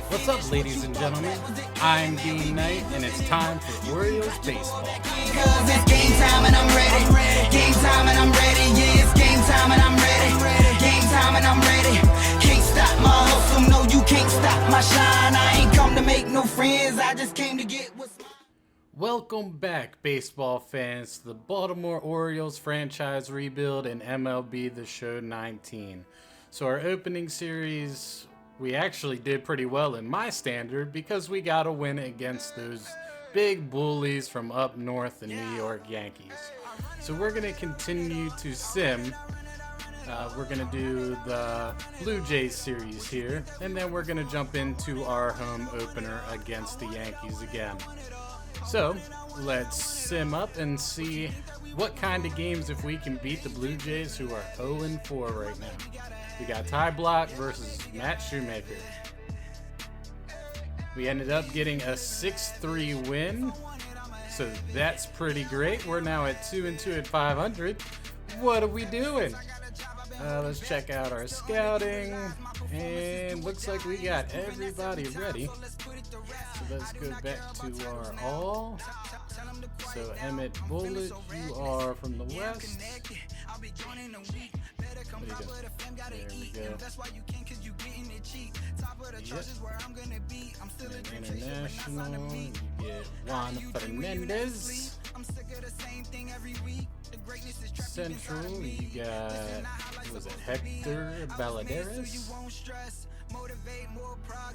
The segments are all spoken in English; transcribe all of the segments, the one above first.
What's up, ladies and gentlemen? I'm D.Knight, and it's time for Orioles baseball. Cause it's game time and I'm ready. Game time and I'm ready. Yeah, it's game time and I'm ready. Game time and I'm ready. Can't stop my hustle. No, you can't stop my shine. I ain't come to make no friends. I just came to get what's mine. Welcome back, baseball fans, to the Baltimore Orioles franchise rebuild in MLB The Show 19. So our opening series, we actually did pretty well in my standard because we got a win against those big bullies from up north, the New York Yankees. So we're going to continue to sim. We're going to do the Blue Jays series here, and then we're going to jump into our home opener against the Yankees again. So let's sim up and see what kind of games if we can beat the Blue Jays, who are 0-4 right now. We got Ty Block versus Matt Shoemaker. We ended up getting a 6-3 win, so that's pretty great. We're now at 2-2 at 500. What are we doing? Let's check out our scouting, and looks like we got everybody ready. So let's go back to our all. So Emmett Bullitt, you are from the west. What are you doing? There we go. Yep. International, you get Juan Fernandez. Central, you got, what was it, Hector Baladeras.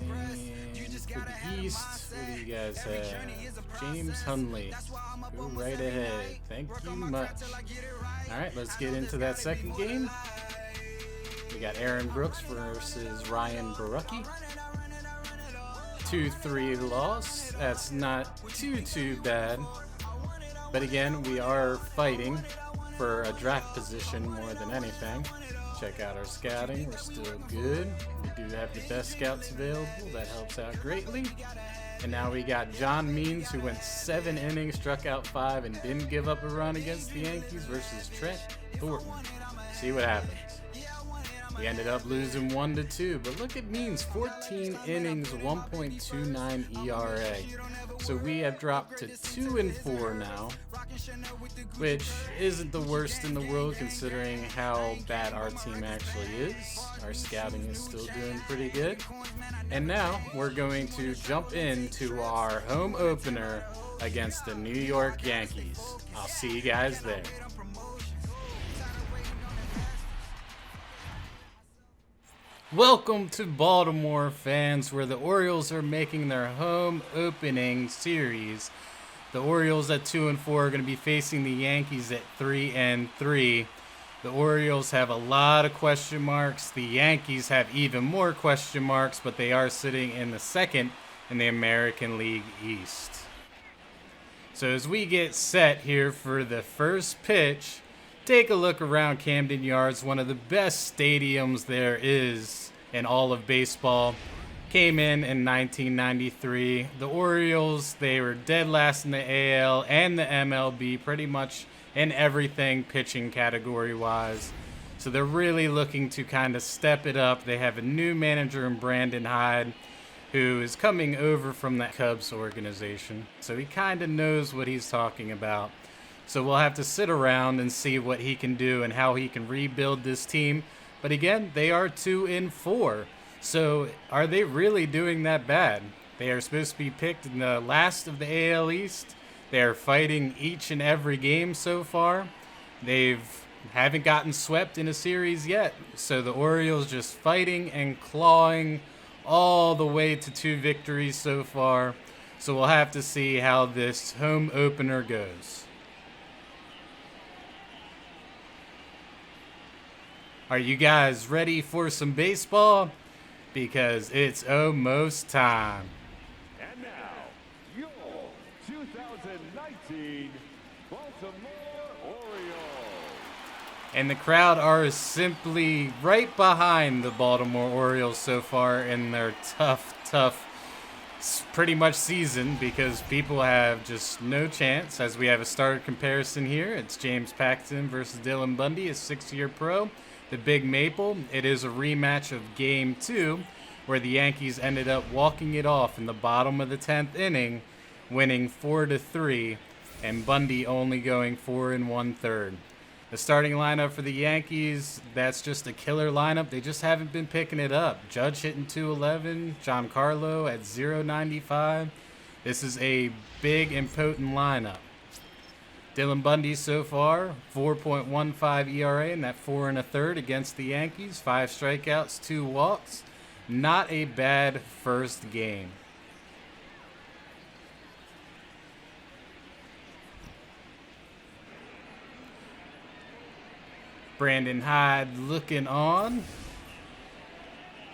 And for the East, what do you guys have? James Hunley. Go right ahead. Thank you much. Alright, let's get into that second game. We got Aaron Brooks versus Ryan Barucki. 2-3 loss. That's not too bad. But again, we are fighting for a draft position more than anything. Check out our scouting. We're still good. We do have the best scouts available. That helps out greatly. And now we got John Means, who went 7 innings, struck out 5, and didn't give up a run against the Yankees, versus Trent Thornton. See what happens. We ended up losing 1-2, but look at Means, 14 innings, 1.29 ERA. So we have dropped to 2-4 now, which isn't the worst in the world considering how bad our team actually is. Our scouting is still doing pretty good. And now we're going to jump into our home opener against the New York Yankees. I'll see you guys there. Welcome to Baltimore, fans, where the Orioles are making their home opening series. The Orioles at 2-4 are going to be facing the Yankees at 3-3. The Orioles have a lot of question marks. The Yankees have even more question marks, but they are sitting in the second in the American League East. So as we get set here for the first pitch, take a look around Camden Yards, one of the best stadiums there is in all of baseball. Came in 1993. The Orioles, they were dead last in the AL and the MLB, pretty much in everything pitching category-wise. So they're really looking to kind of step it up. They have a new manager in Brandon Hyde, who is coming over from the Cubs organization. So he kind of knows what he's talking about. So we'll have to sit around and see what he can do and how he can rebuild this team. But again, they are 2-4. So are they really doing that bad? They are supposed to be picked in the last of the AL East. They are fighting each and every game so far. Haven't gotten swept in a series yet. So the Orioles just fighting and clawing all the way to 2 victories so far. So we'll have to see how this home opener goes. Are you guys ready for some baseball? Because it's almost time. And now, your 2019 Baltimore Orioles. And the crowd are simply right behind the Baltimore Orioles so far in their tough pretty much season, because people have just no chance. As we have a starter comparison here, it's James Paxton versus Dylan Bundy, a 6-year pro. The Big Maple, it is a rematch of Game 2 where the Yankees ended up walking it off in the bottom of the 10th inning, winning 4-3, and Bundy only going 4 1/3. The starting lineup for the Yankees, that's just a killer lineup. They just haven't been picking it up. Judge hitting .211, Giancarlo at .095. This is a big and potent lineup. Dylan Bundy so far, 4.15 ERA in that 4 1/3 against the Yankees. 5 strikeouts, 2 walks. Not a bad first game. Brandon Hyde looking on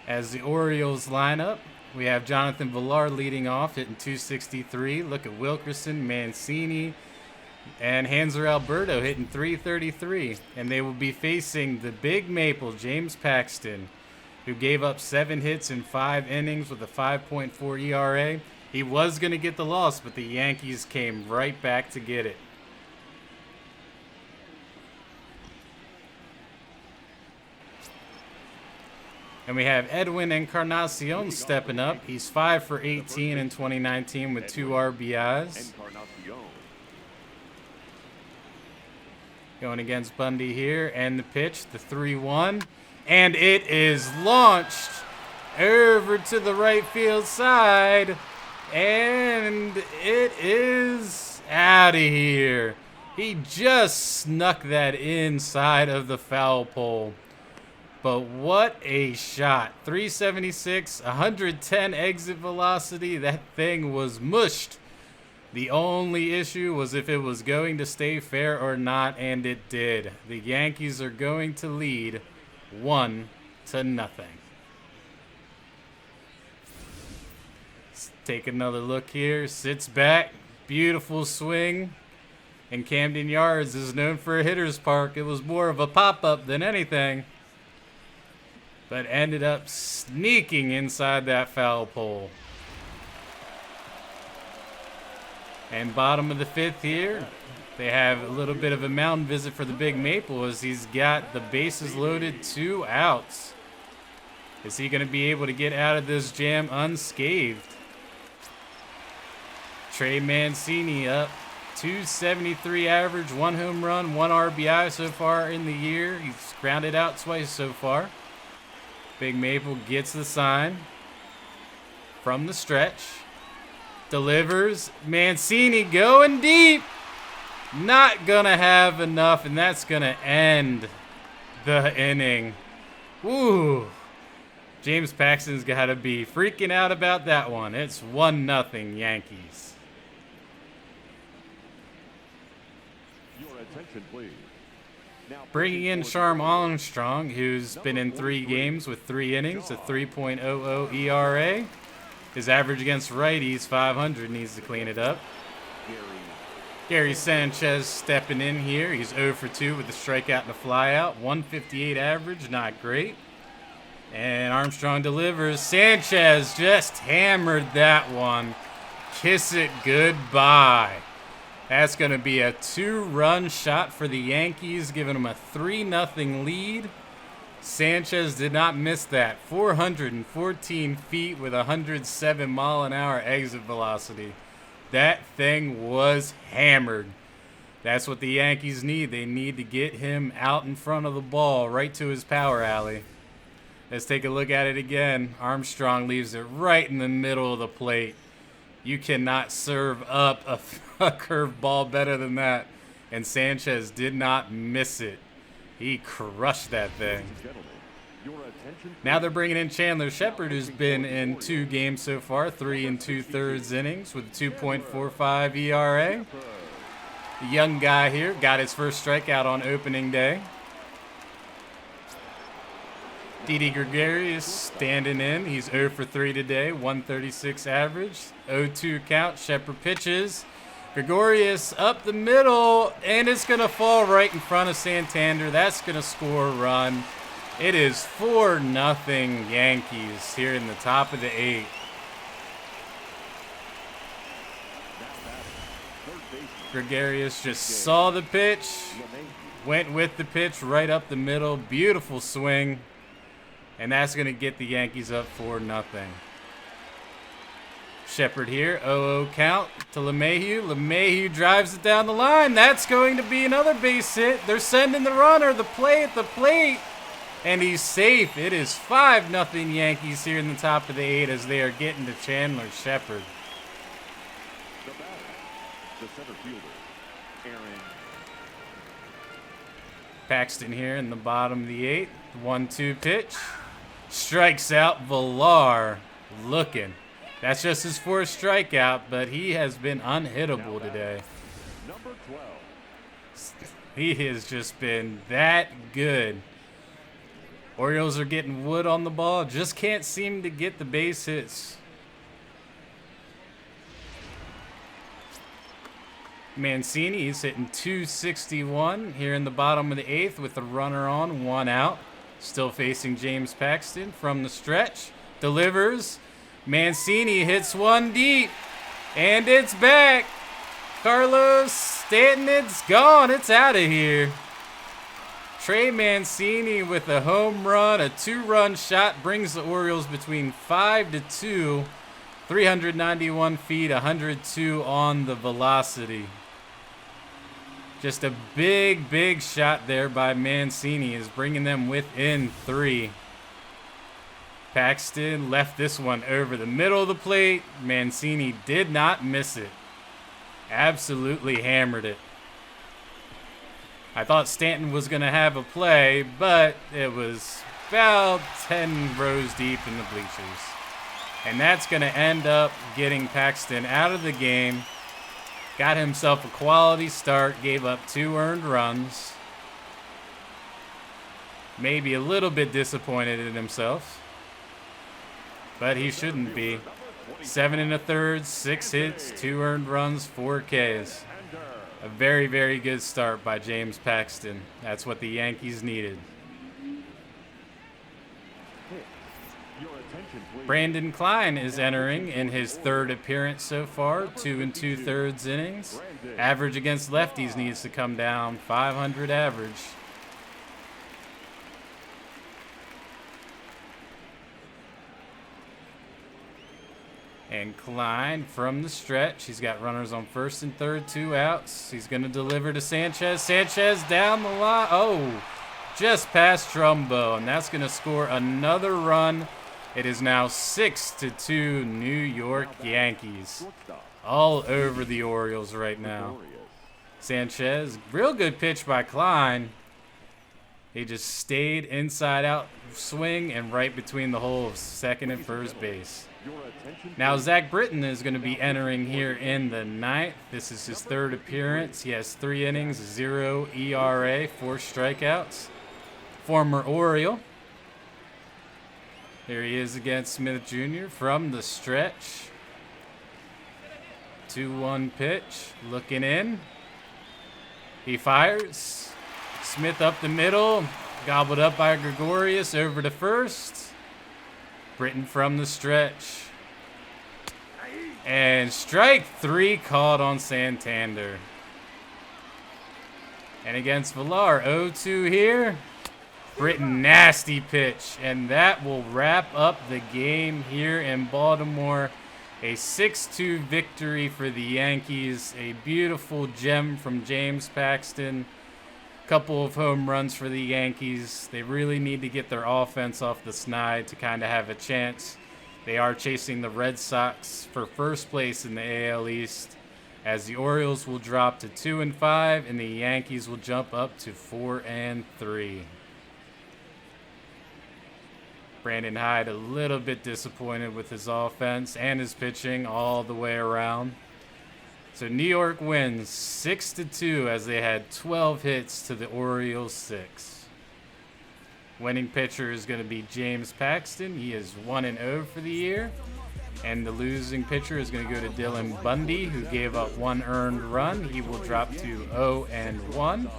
as the Orioles lineup. We have Jonathan Villar leading off, hitting .263. Look at Wilkerson, Mancini, and Hanser Alberto hitting .333. And they will be facing the Big Maple, James Paxton, who gave up 7 hits in 5 innings with a 5.4 ERA. He was going to get the loss, but the Yankees came right back to get it. And we have Edwin Encarnacion stepping up. He's 5 for 18 in 2019 with 2 RBIs. Going against Bundy here, and the pitch, the 3-1. And it is launched over to the right field side. And it is out of here. He just snuck that inside of the foul pole. But what a shot. 376, 110 exit velocity. That thing was mushed. The only issue was if it was going to stay fair or not, and it did. The Yankees are going to lead 1-0. Let's take another look here. Sits back. Beautiful swing. And Camden Yards is known for a hitter's park. It was more of a pop-up than anything, but ended up sneaking inside that foul pole. And bottom of the 5th here, they have a little bit of a mound visit for the Big Maple as he's got the bases loaded, 2 outs. Is he going to be able to get out of this jam unscathed? Trey Mancini up, 273 average, 1 home run, 1 RBI so far in the year. He's grounded out twice so far. Big Maple gets the sign from the stretch. Delivers. Mancini going deep. Not going to have enough, and that's going to end the inning. Woo. James Paxton's got to be freaking out about that one. It's 1-0 Yankees. Your attention, please. Now, Bringing in Sharm Armstrong, who's been in 3 games with 3 innings, a 3.00 ERA. His average against righties, 500, needs to clean it up. Gary Sanchez stepping in here. He's 0 for 2 with a strikeout and a flyout. 158 average, not great. And Armstrong delivers. Sanchez just hammered that one. Kiss it goodbye. That's going to be a 2-run shot for the Yankees, giving them a 3-0 lead. Sanchez did not miss that. 414 feet with 107-mile-an-hour exit velocity. That thing was hammered. That's what the Yankees need. They need to get him out in front of the ball, right to his power alley. Let's take a look at it again. Armstrong leaves it right in the middle of the plate. You cannot serve up a curved ball better than that. And Sanchez did not miss it. He crushed that thing. Now they're bringing in Chandler Shepard, who's been in 2 games so far, 3 2/3 innings with a 2.45 ERA. The young guy here got his first strikeout on opening day. Didi Gregorius standing in. He's 0 for 3 today, 136 average, 0-2 count. Shepard pitches. Gregorius up the middle, and it's going to fall right in front of Santander. That's going to score a run. It is 4-0 Yankees here in the top of the 8th. Gregorius just saw the pitch, went with the pitch right up the middle. Beautiful swing. And that's going to get the Yankees up 4-0. Shepard here, 0-0 count to LeMahieu. LeMahieu drives it down the line. That's going to be another base hit. They're sending the runner, the play at the plate, and he's safe. It is 5-0 Yankees here in the top of the 8th as they are getting to Chandler Shepard. The batter, the center fielder, Aaron. Paxton here in the bottom of the 8th. 1-2 pitch. Strikes out Villar. Looking. That's just his 4th strikeout, but he has been unhittable today. Number 12. He has just been that good. Orioles are getting wood on the ball. Just can't seem to get the base hits. Mancini is hitting .261 here in the bottom of the 8th with the runner on, 1 out. Still facing James Paxton from the stretch. Delivers. Mancini hits one deep. And it's back. Carlos Stanton, it's gone. It's out of here. Trey Mancini with a home run, a 2-run shot, brings the Orioles between 5-2. 391 feet, 102 on the velocity. Just a big, big shot there by Mancini is bringing them within 3. Paxton left this one over the middle of the plate. Mancini did not miss it. Absolutely hammered it. I thought Stanton was going to have a play, but it was about 10 rows deep in the bleachers. And that's going to end up getting Paxton out of the game. Got himself a quality start, gave up 2 earned runs. Maybe a little bit disappointed in himself. But he shouldn't be. 7 1/3, 6 hits, 2 earned runs, 4 Ks. A very, very good start by James Paxton. That's what the Yankees needed. Brandon Klein is entering in his 3rd appearance so far, 2 2/3 innings. Average against lefties needs to come down, 500 average. And Klein from the stretch. He's got runners on 1st and 3rd, 2 outs. He's going to deliver to Sanchez. Sanchez down the line. Oh, just past Trumbo. And that's going to score another run. It is now 6-2 New York Yankees. All over the Orioles right now. Sanchez, real good pitch by Klein. He just stayed inside out swing and right between the hole of 2nd and 1st base. Now Zach Britton is going to be entering here in the 9th. This is his 3rd appearance. He has 3 innings, 0 ERA, 4 strikeouts. Former Oriole. Here he is against Smith Jr. from the stretch. 2-1 pitch, looking in. He fires. Smith up the middle, gobbled up by Gregorius over to 1st. Britton from the stretch. And strike 3 called on Santander. And against Villar, 0-2 here. Britton, nasty pitch. And that will wrap up the game here in Baltimore. A 6-2 victory for the Yankees. A beautiful gem from James Paxton. Couple of home runs for the Yankees. They really need to get their offense off the snide to kind of have a chance. They are chasing the Red Sox for 1st place in the AL East, as the Orioles will drop to 2-5 and the Yankees will jump up to 4-3. Brandon Hyde a little bit disappointed with his offense and his pitching all the way around. So New York wins 6-2 as they had 12 hits to the Orioles 6. Winning pitcher is going to be James Paxton. He is 1-0 for the year. And the losing pitcher is going to go to Dylan Bundy, who gave up 1 earned run. He will drop to 0-1.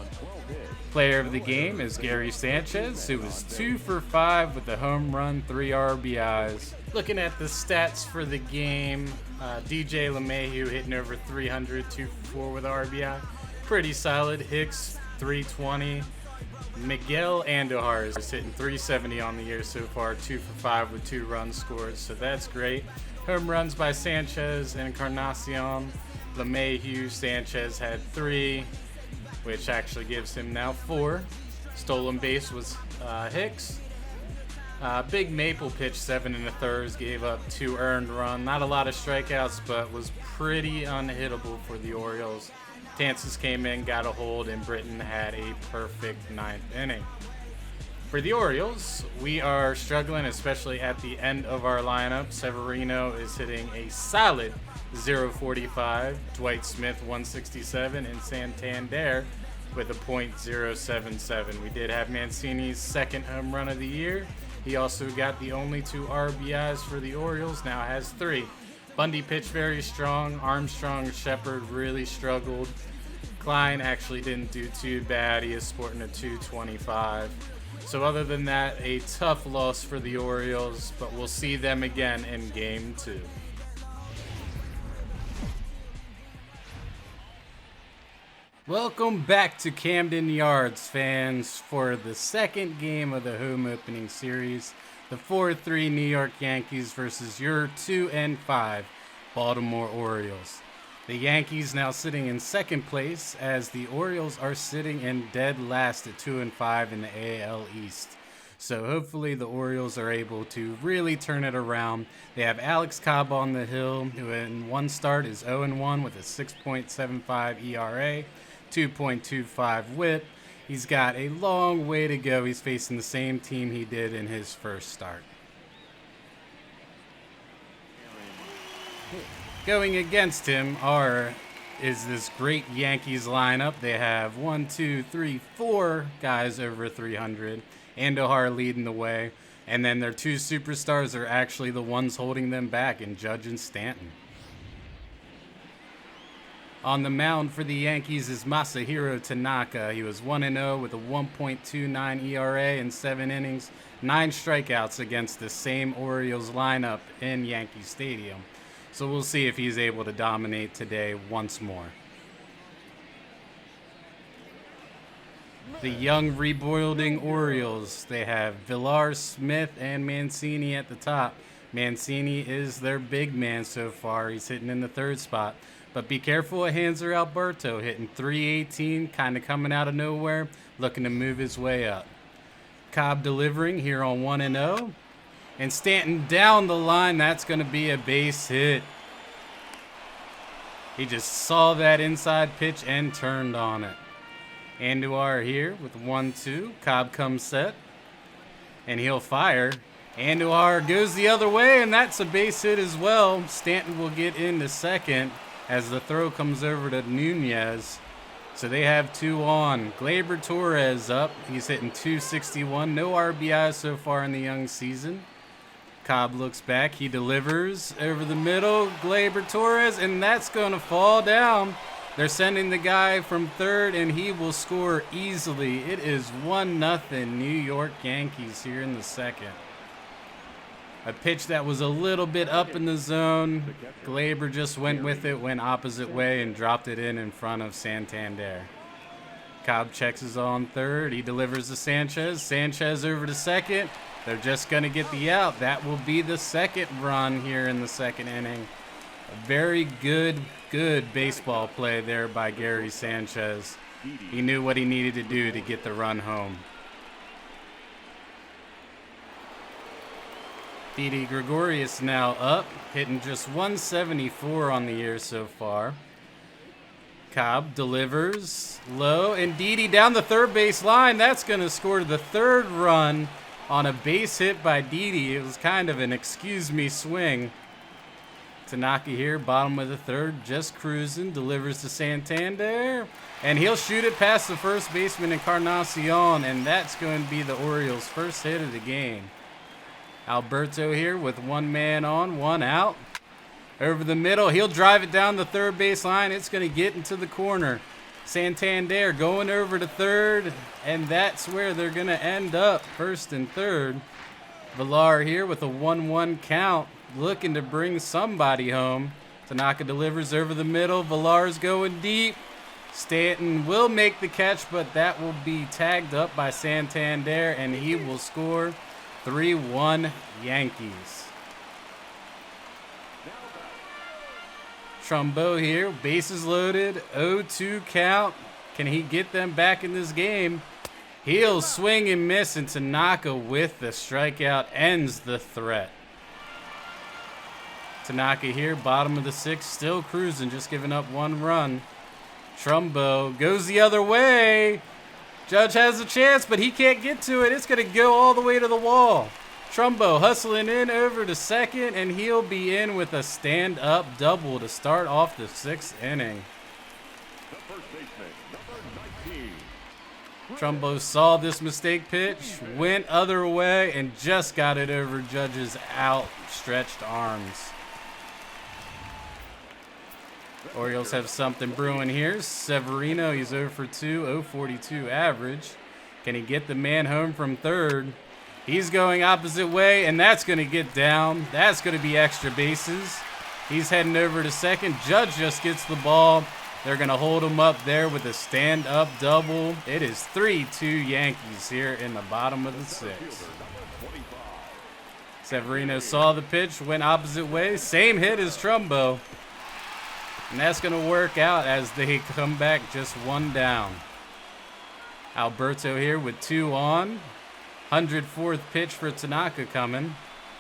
Player of the game is Gary Sanchez, who was 2 for 5 with a home run, 3 RBIs. Looking at the stats for the game, DJ LeMahieu hitting over 300, 2 for 4 with RBI. Pretty solid. Hicks, 320. Miguel Andujar is hitting 370 on the year so far, 2 for 5 with 2 runs scored, so that's great. Home runs by Sanchez and Encarnacion. LeMahieu, Sanchez had 3, which actually gives him now 4. Stolen base was Hicks. Big Maple pitched 7 1/3, gave up 2 earned runs. Not a lot of strikeouts, but was pretty unhittable for the Orioles. Tances came in, got a hold, and Britton had a perfect 9th inning. For the Orioles, we are struggling, especially at the end of our lineup. Severino is hitting a solid .045, Dwight Smith 167, and Santander with a .077. We did have Mancini's second home run of the year. He also got the only 2 RBIs for the Orioles, now has 3. Bundy pitched very strong. Armstrong and Shepard really struggled. Klein actually didn't do too bad. He is sporting a .225. So other than that, a tough loss for the Orioles, but we'll see them again in Game 2. Welcome back to Camden Yards, fans, for the second game of the home opening series. The 4-3 New York Yankees versus your 2-5 Baltimore Orioles. The Yankees now sitting in second place as the Orioles are sitting in dead last at 2-5 in the AL East. So hopefully the Orioles are able to really turn it around. They have Alex Cobb on the hill, who in one start is 0-1 with a 6.75 ERA, 2.25 WHIP. He's got a long way to go. He's facing the same team he did in his first start. Going against him is this great Yankees lineup. They have 4 guys over 300. Andujar leading the way. And then their 2 superstars are actually the ones holding them back in Judge and Stanton. On the mound for the Yankees is Masahiro Tanaka. He was 1-0 with a 1.29 ERA in 7 innings, 9 strikeouts against the same Orioles lineup in Yankee Stadium. So we'll see if he's able to dominate today once more. The young rebuilding Orioles, they have Villar, Smith, and Mancini at the top. Mancini is their big man so far. He's hitting in the 3rd spot. But be careful of Hanser Alberto, hitting .318, kind of coming out of nowhere, looking to move his way up. Cobb delivering here on 1-0. And Stanton down the line. That's going to be a base hit. He just saw that inside pitch and turned on it. Andujar here with 1-2. Cobb comes set. And he'll fire. Andujar goes the other way, and that's a base hit as well. Stanton will get into second as the throw comes over to Nunez. So they have 2 on. Gleyber Torres up. He's hitting .261. No RBI so far in the young season. Cobb looks back. He delivers over the middle. Gleyber Torres, and that's going to fall down. They're sending the guy from third, and he will score easily. It is 1-0 New York Yankees here in the second. A pitch that was a little bit up in the zone. Gleyber just went with it, went opposite way, and dropped it in front of Santander. Cobb checks his on third. He delivers to Sanchez. Sanchez over to second. They're just going to get the out. That will be the second run here in the second inning. A very good baseball play there by Gary Sanchez. He knew what he needed to do to get the run home. Didi Gregorius now up, hitting just 174 on the year so far. Cobb delivers low, and Didi down the third base line. That's going to score the 3rd run on a base hit by Didi. It was kind of an excuse me swing. Tanaka here, bottom of the 3rd, just cruising, delivers to Santander, and he'll shoot it past the first baseman Encarnacion, and that's going to be the Orioles' first hit of the game. Alberto here with 1 man on, 1 out. Over the middle, he'll drive it down the third base line. It's going to get into the corner. Santander going over to third, and that's where they're going to end up, 1st and 3rd. Villar here with a 1-1 count, looking to bring somebody home. Tanaka delivers over the middle. Villar's going deep. Stanton will make the catch, but that will be tagged up by Santander, and he will score 3-1 Yankees. Trumbo here, bases loaded, 0-2 count. Can he get them back in this game? He'll swing and miss, and Tanaka with the strikeout ends the threat. Tanaka here, bottom of the sixth, still cruising, just giving up 1 run. Trumbo goes the other way. Judge has a chance, but he can't get to it. It's going to go all the way to the wall. Trumbo hustling in over to second, and he'll be in with a stand-up double to start off the 6th inning. The first baseman, number 19. Trumbo saw this mistake pitch, went other way, and just got it over Judge's outstretched arms. Orioles have something brewing here. Severino, he's 0 for 2, 0.42 average. Can he get the man home from third? He's going opposite way, and that's going to get down. That's going to be extra bases. He's heading over to second. Judge just gets the ball. They're going to hold him up there with a stand-up double. It is 3-2 Yankees here in the bottom of the 6th. Severino saw the pitch, went opposite way. Same hit as Trumbo. And that's going to work out as they come back just 1 down. Alberto here with 2 on. 104th pitch for Tanaka coming.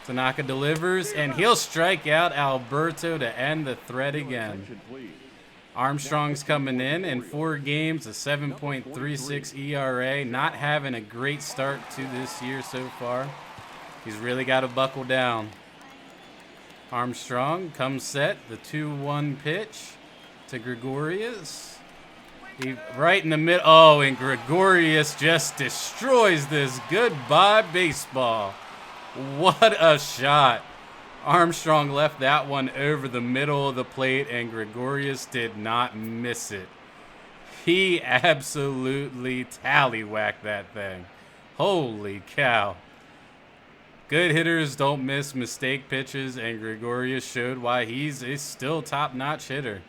Tanaka delivers, and he'll strike out Alberto to end the threat again. Armstrong's coming in 4 games, a 7.36 ERA. Not having a great start to this year so far. He's really got to buckle down. Armstrong comes set, the 2-1 pitch to Gregorius. Right in the middle. Oh, and Gregorius just destroys this. Goodbye, baseball. What a shot. Armstrong left that one over the middle of the plate, and Gregorius did not miss it. He absolutely tallywhacked that thing. Holy cow. Good hitters don't miss mistake pitches, and Gregorius showed why he's a still top-notch hitter.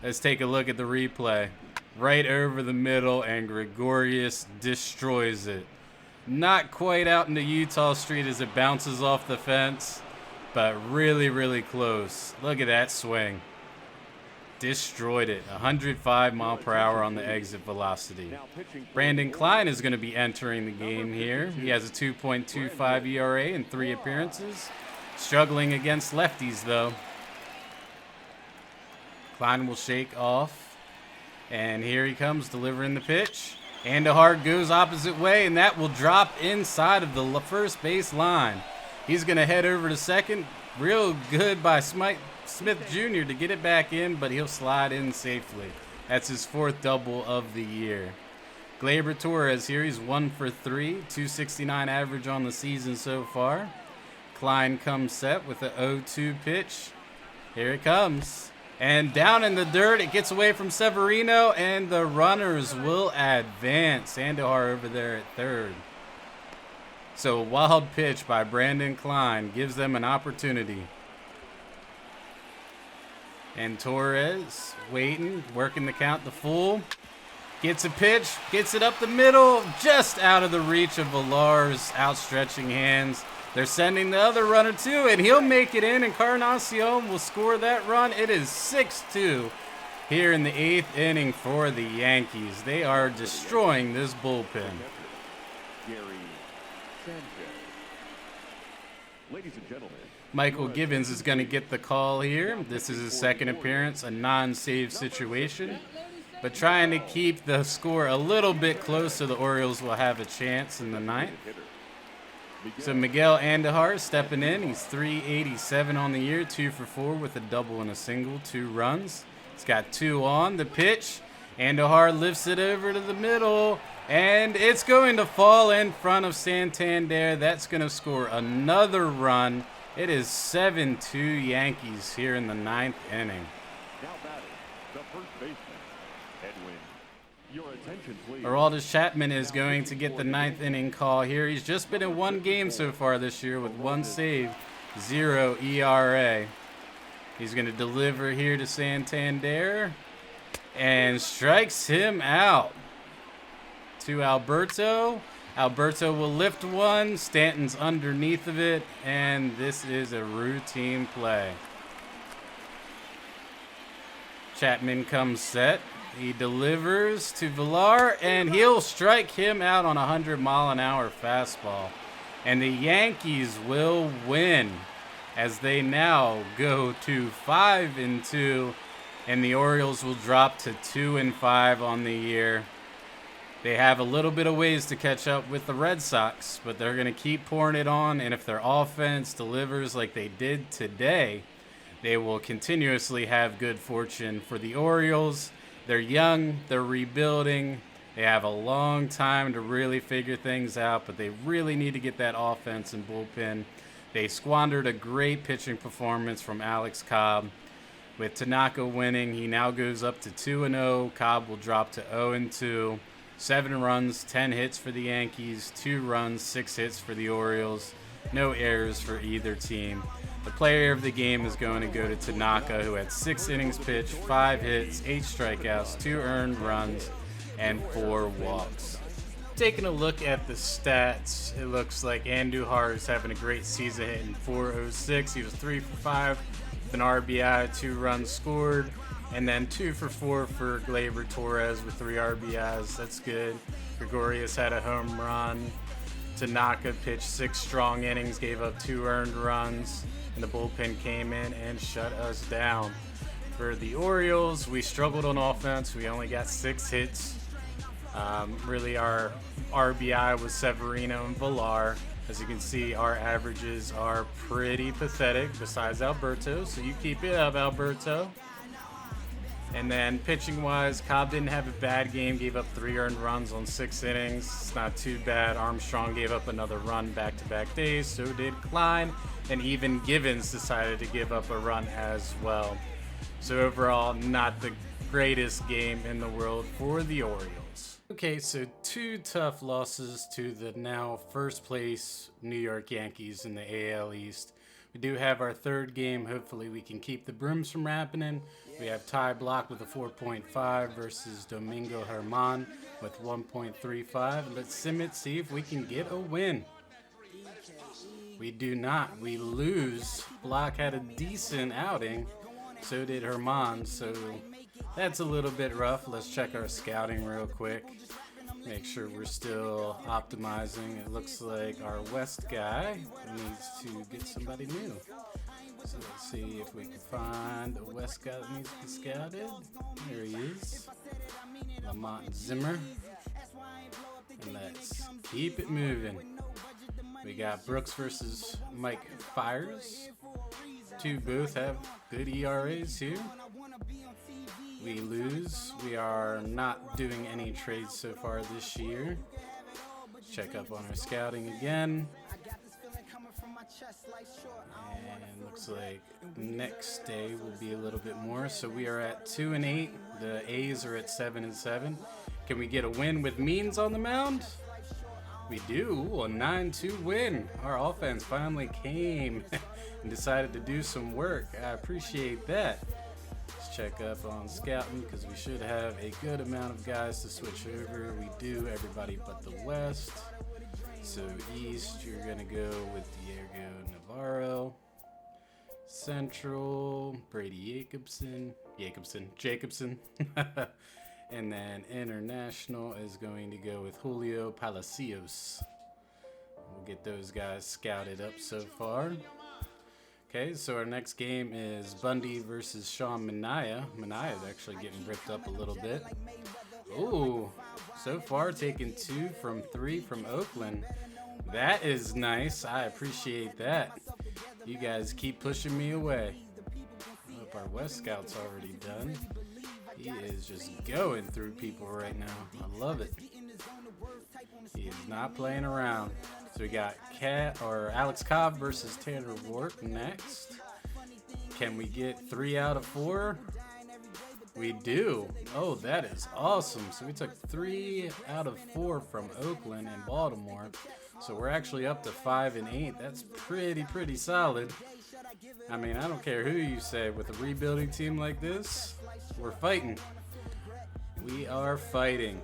Let's take a look at the replay. Right over the middle, and Gregorius destroys it. Not quite out into Utah Street as it bounces off the fence, but really, really close. Look at that swing. Destroyed it. 105 mile per hour on the exit velocity. Brandon Klein is going to be entering the game here. He has a 2.25 ERA in 3 appearances. Struggling against lefties, though. Klein will shake off. And here he comes delivering the pitch. Andujar goes opposite way, and that will drop inside of the first base line. He's going to head over to second. Real good by Smith Jr. to get it back in, but he'll slide in safely. That's his 4th double of the year. Gleyber Torres here, he's 1 for 3, 269 average on the season so far. Klein comes set with the 0-2 pitch. Here it comes. And down in the dirt, it gets away from Severino, and the runners will advance. Andujar over there at third. So a wild pitch by Brandon Klein gives them an opportunity. And Torres waiting, working the count to full. Gets a pitch, gets it up the middle, just out of the reach of Villar's outstretching hands. They're sending the other runner too, and he'll make it in, and Encarnacion will score that run. It is 6-2 here in the 8th inning for the Yankees. They are destroying this bullpen. Ladies and gentlemen, Michael Givens is going to get the call here. This is his 2nd appearance, a non-save situation. But trying to keep the score a little bit close so the Orioles will have a chance in the 9th. So Miguel Andujar stepping in. He's 387 on the year, 2 for 4 with a double and a single, 2 runs. He's got 2 on. The pitch, Andujar lifts it over to the middle, and it's going to fall in front of Santander. That's going to score another run. It is 7-2 Yankees here in the 9th inning. now batting, the first baseman, Edwin. Your attention, please. Aroldis Chapman is going to get the 9th inning call here. He's just been in 1 game so far this year with 1 save, 0 ERA. He's going to deliver here to Santander. and strikes him out. To Alberto. Alberto will lift one. Stanton's underneath of it, and this is a routine play. Chapman comes set. He delivers to Villar, and he'll strike him out on a 100-mile-an-hour fastball. And the Yankees will win as they now go to 5-2, and the Orioles will drop to 2-5 on the year. They have a little bit of ways to catch up with the Red Sox, but they're going to keep pouring it on, and if their offense delivers like they did today, they will continuously have good fortune. For the Orioles, they're young, they're rebuilding, they have a long time to really figure things out, but they really need to get that offense and bullpen. They squandered a great pitching performance from Alex Cobb. With Tanaka winning, he now goes up to 2-0. Cobb will drop to 0-2. 7 runs, 10 hits for the Yankees, 2 runs, 6 hits for the Orioles. No errors for either team. The player of the game is going to go to Tanaka, who had 6 innings pitched, 5 hits, 8 strikeouts, 2 earned runs, and 4 walks. Taking a look at the stats, it looks like Andujar is having a great season, hitting .406. He was 3 for 5 with an RBI, 2 runs scored, and then 2 for 4 for Gleyber Torres with 3 RBIs. That's good. Gregorius had a home run. Tanaka pitched 6 strong innings, gave up 2 earned runs, and the bullpen came in and shut us down. For the Orioles, we struggled on offense. We only got 6 hits. Really, our RBI was Severino and Villar. As you can see, our averages are pretty pathetic, besides Alberto, so you keep it up, Alberto. And then pitching-wise, Cobb didn't have a bad game, gave up 3 earned runs on 6 innings. It's not too bad. Armstrong gave up another run back-to-back days, so did Klein, and even Givens decided to give up a run as well. So overall, not the greatest game in the world for the Orioles. Okay, so 2 tough losses to the now first place New York Yankees in the AL East. We do have our 3rd game. Hopefully we can keep the brooms from happening. We have Ty Block with a 4.5 versus Domingo Herman with 1.35. Let's sim it, see if we can get a win. We do not. We lose. Block had a decent outing. So did Herman. So that's a little bit rough. Let's check our scouting real quick. Make sure we're still optimizing. It looks like our West guy needs to get somebody new. So let's see if we can find a West guy that needs to be scouted. There he is. Lamont Zimmer. And let's keep it moving. We got Brooks versus Mike Fires. 2 both have good ERAs here. We lose. We are not doing any trades so far this year. Let's check up on our scouting again. And looks like next day will be a little bit more. So we are at 2-8. The A's are at 7-7. Can we get a win with Means on the mound? We do. A 9-2 win. Our offense finally came and decided to do some work. I appreciate that. Let's check up on scouting because we should have a good amount of guys to switch over. We do, everybody but the West. So East, you're going to go with Diego Navarro. Central, Brady Jacobson. And then International is going to go with Julio Palacios. We'll get those guys scouted up so far. Okay, so our next game is Bundy versus Sean Manaea. Manaea's actually getting ripped up a little bit. Ooh, so far taking 2 from 3 from Oakland. That is nice. I appreciate that. You guys keep pushing me away. I hope our West Scout's already done. He is just going through people right now. I love it. He is not playing around. So we got Alex Cobb versus Tanner Rourke next. Can we get 3 out of 4? We do. Oh, that is awesome. So we took 3 out of 4 from Oakland and Baltimore. So we're actually up to 5-8. That's pretty solid. I mean, I don't care who you say. With a rebuilding team like this, we're fighting. We are fighting.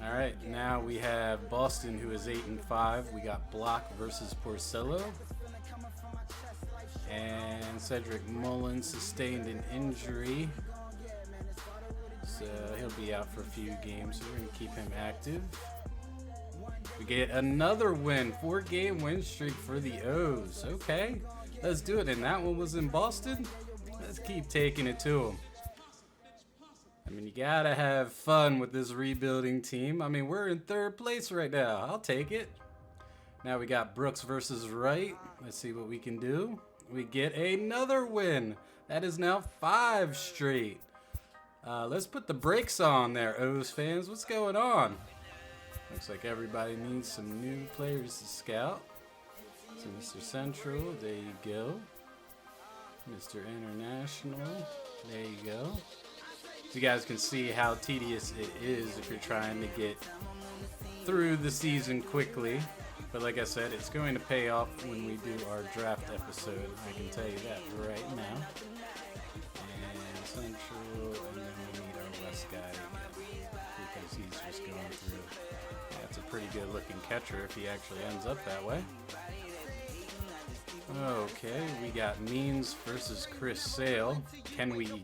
All right, now we have Boston, who is 8-5. We got Block versus Porcello. And Cedric Mullins sustained an injury, so he'll be out for a few games. So we're going to keep him active. We get another win, 4-game win streak for the O's. Okay, let's do it. And that one was in Boston. Let's keep taking it to them. I mean, you gotta have fun with this rebuilding team. I mean, we're in 3rd place right now. I'll take it. Now we got Brooks versus Wright. Let's see what we can do. We get another win. That is now 5 straight. Let's put the brakes on there, O's fans. What's going on? Looks like everybody needs some new players to scout. So Mr. Central, there you go. Mr. International, there you go. So you guys can see how tedious it is if you're trying to get through the season quickly. But like I said, it's going to pay off when we do our draft episode. I can tell you that right now. And Central, and then we need our West guy again, because he's just going through. That's a pretty good looking catcher if he actually ends up that way. Okay, we got Means versus Chris Sale. Can we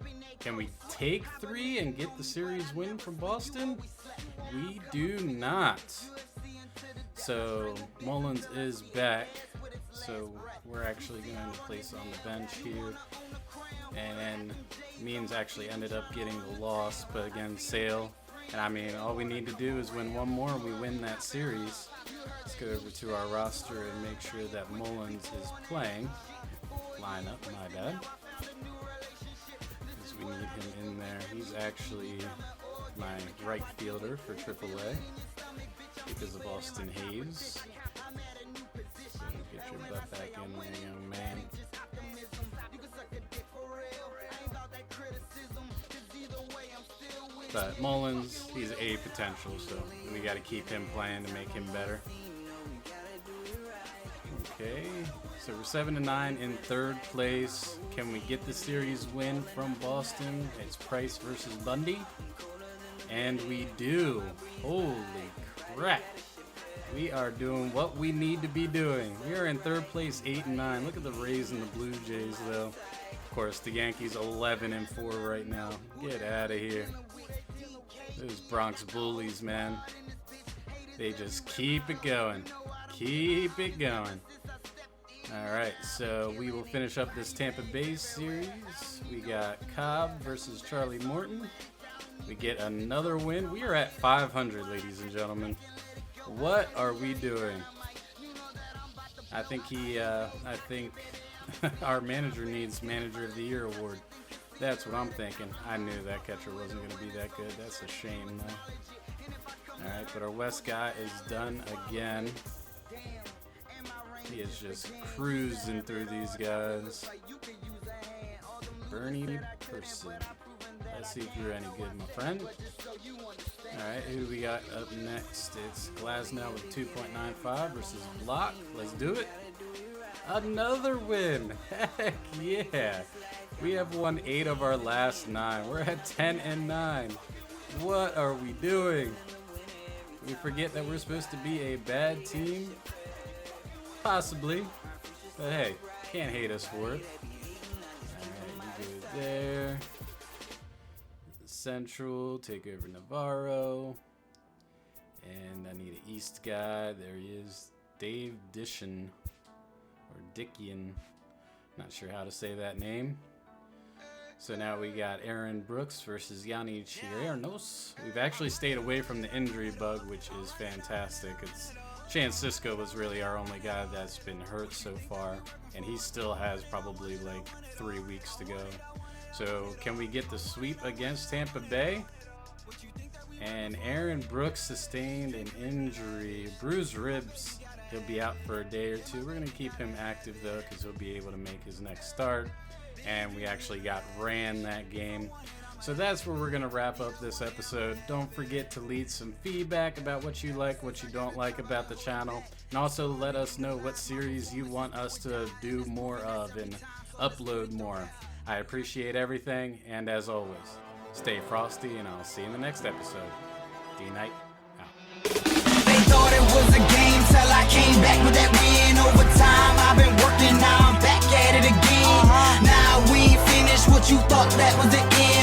take 3 and get the series win from Boston? We do not. So Mullins is back, so we're actually going to place on the bench here. And Means actually ended up getting the loss, but again, Sale. And I mean, all we need to do is win one more and we win that series. Let's go over to our roster and make sure that Mullins is playing. Lineup, my bad. Because we need him in there. He's actually my right fielder for AAA. Because of Austin Hayes. So get your butt back in there, young man. But Mullins, he's A potential, so we got to keep him playing to make him better. Okay, so we're 7-9 in 3rd place. Can we get the series win from Boston? It's Price versus Bundy. And we do. Holy crap. We are doing what we need to be doing. We are in 3rd place, 8-9. Look at the Rays and the Blue Jays, though. Of course, the Yankees 11-4 right now. Get out of here. Those Bronx Bullies, man. They just keep it going. Keep it going. Alright, so we will finish up this Tampa Bay series. We got Cobb versus Charlie Morton. We get another win. We are at 500, ladies and gentlemen. What are we doing? I think our manager needs Manager of the Year award. That's what I'm thinking. I knew that catcher wasn't going to be that good. That's a shame, though. Alright, but our West guy is done again. He is just cruising through these guys. Bernie Person. Let's see if you're any good, my friend. Alright, who do we got up next? It's Glasnow with 2.95 versus Block. Let's do it. Another win. Heck yeah. We have won 8 of our last 9. We're at 10-9. What are we doing? We forget that we're supposed to be a bad team? Possibly. But hey, can't hate us for it. Alright, you go there. Central, take over Navarro. And I need an East guy. There he is. Dave Dishin. Or Dickian. Not sure how to say that name. So now we got Aaron Brooks versus Yanni Chirinos. We've actually stayed away from the injury bug, which is fantastic. Chance Cisco was really our only guy that's been hurt so far, and he still has probably like 3 weeks to go. So can we get the sweep against Tampa Bay? And Aaron Brooks sustained an injury, bruised ribs. He'll be out for a day or two. We're going to keep him active though, because he'll be able to make his next start. And we actually got ran that game. So that's where we're going to wrap up this episode. Don't forget to leave some feedback about what you like, what you don't like about the channel. And also let us know what series you want us to do more of and upload more. I appreciate everything, and as always, Stay frosty, and I'll see you in the next episode. D.Knight out. They thought it was a game till I came back with that win. Over time, I've been working, now I'm back at it again. Now we ain't finished what you thought that was the end.